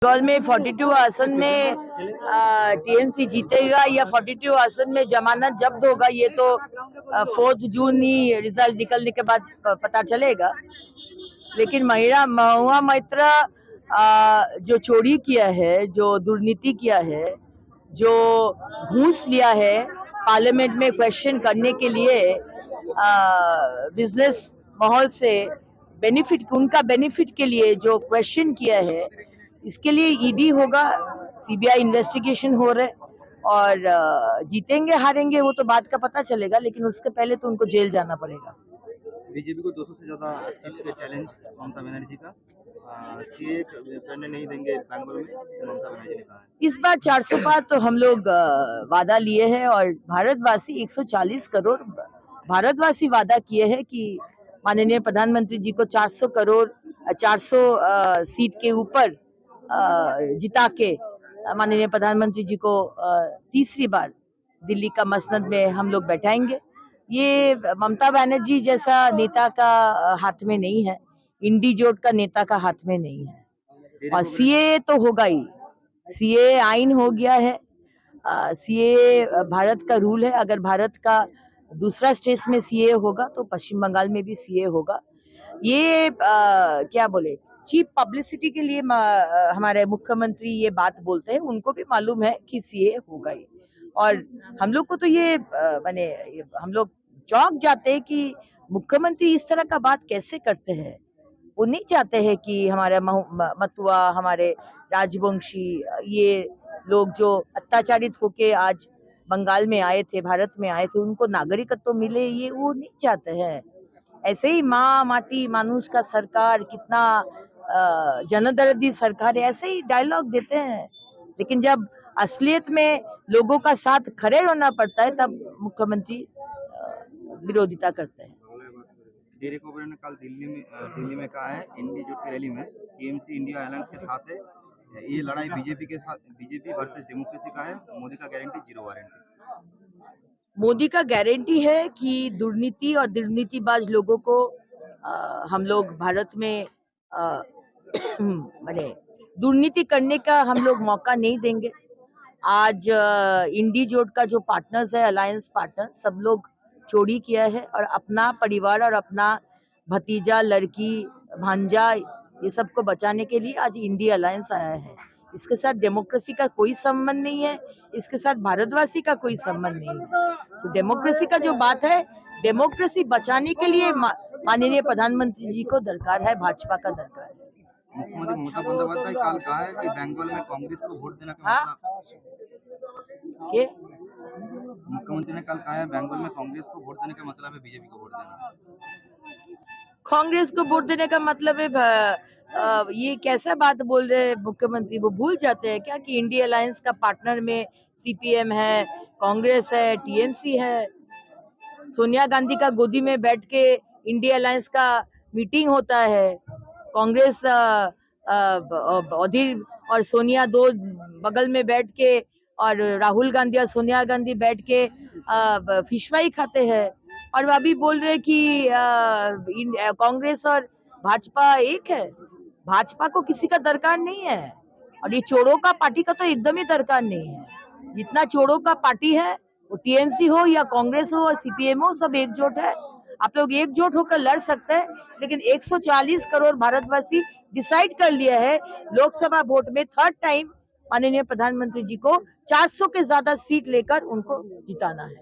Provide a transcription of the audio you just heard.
बंगाल में 42 आसन में टीएमसी जीतेगा या 42 आसन में जमानत जब्त होगा, ये तो 4 जून ही रिजल्ट निकलने के बाद पता चलेगा। लेकिन महुआ मैत्रा जो चोरी किया है, जो दुर्नीति किया है, जो घूस लिया है पार्लियामेंट में क्वेश्चन करने के लिए बिजनेस माहौल से उनका बेनिफिट के लिए जो क्वेश्चन किया है, इसके लिए ईडी होगा, सीबीआई इन्वेस्टिगेशन हो रहा है और जीतेंगे हारेंगे वो तो बात का पता चलेगा, लेकिन उसके पहले तो उनको जेल जाना पड़ेगा। बीजेपी को 200 से ज्यादा सीट के चैलेंज ममता बनर्जी का, सीए करने नहीं देंगे बेंगलुरु में, ममता बनर्जी ने कहा है। इस बार 400 पार तो हम लोग वादा लिए हैं और भारतवासी 140 करोड़ भारतवासी वादा किए हैं कि माननीय प्रधानमंत्री जी को 400 सीट के ऊपर जिता के माननीय प्रधानमंत्री जी को तीसरी बार दिल्ली का मसनद में हम लोग बैठाएंगे। ये ममता बनर्जी जैसा नेता का हाथ में नहीं है, इंडी जोट का नेता का हाथ में नहीं है। और सीए तो होगा ही, सीए आइन हो गया है, सीए भारत का रूल है। अगर भारत का दूसरा स्टेट में सीए होगा तो पश्चिम बंगाल में भी सीए होगा। ये क्या बोले, चीप पब्लिसिटी के लिए हमारे मुख्यमंत्री ये बात बोलते हैं, उनको भी मालूम है कि सीए होगा ही। और हम लोग को तो ये हम लोग चौंक जाते हैं कि मुख्यमंत्री इस तरह का बात कैसे करते हैं। वो नहीं चाहते हैं कि हमारे मतुआ, हमारे राजवंशी, ये लोग जो अत्याचारित होके आज बंगाल में आए थे, भारत में आए थे, उनको नागरिकत्व मिले, ये वो नहीं चाहते हैं। ऐसे ही माँ माटी मानुष का सरकार, कितना जनदर्दी सरकार है, ऐसे ही डायलॉग देते हैं। लेकिन जब असलियत में लोगों का साथ खड़े होना पड़ता है तब मुख्यमंत्री विरोधिता करते हैं। डेरेक ओब्रायन ने कल दिल्ली में कहा है, इंडी जोट की रैली में टीएमसी इंडिया अलायंस के साथ है, ये लड़ाई बीजेपी के साथ, बीजेपी वर्सेस डेमोक्रेसी का है, मोदी का गारंटी जीरो वारंटी। मोदी का गारंटी है कि दुर्नीति और दुर्नीतिबाज लोगों को हम लोग भारत में दुर्नीति करने का हम लोग मौका नहीं देंगे। आज इंडी जोट का जो पार्टनर्स है, अलायंस पार्टनर, सब लोग चोरी किया है और अपना परिवार और अपना भतीजा, लड़की, भांजा, ये सब को बचाने के लिए आज इंडिया अलायंस आया है। इसके साथ डेमोक्रेसी का कोई संबंध नहीं है, इसके साथ भारतवासी का कोई संबंध नहीं है। तो डेमोक्रेसी का जो बात है, डेमोक्रेसी बचाने के लिए माननीय प्रधानमंत्री जी को दरकार है, भाजपा का दरकार है। मुख्यमंत्री ममता बंदोपाध्याय कल कहा है कि बंगाल में कांग्रेस को वोट देने का मुख्यमंत्री ने कल कहा है, बंगाल में कांग्रेस को वोट देने का मतलब है बीजेपी को वोट देना। कांग्रेस को वोट देने का मतलब है, ये कैसा बात बोल रहे हैं मुख्यमंत्री? वो भूल जाते हैं क्या कि इंडिया अलायंस का पार्टनर में सीपीएम है, कांग्रेस है, टीएमसी है। सोनिया गांधी का गोदी में बैठ के इंडिया अलायंस का मीटिंग होता है। कांग्रेस अधीर और सोनिया दो बगल में बैठ के, और राहुल गांधी और सोनिया गांधी बैठ के फिश फ्राई खाते हैं। और वो अभी बोल रहे कि कांग्रेस और भाजपा एक है। भाजपा को किसी का दरकार नहीं है और ये चोरों का पार्टी का तो एकदम ही दरकार नहीं है। जितना चोरों का पार्टी है, वो टीएमसी हो या कांग्रेस हो या सीपीएम हो, सब एकजुट है। आप लोग एकजुट होकर लड़ सकते हैं, लेकिन 140 करोड़ भारतवासी डिसाइड कर लिया है लोकसभा वोट में थर्ड टाइम माननीय प्रधानमंत्री जी को 400 के ज्यादा सीट लेकर उनको जिताना है।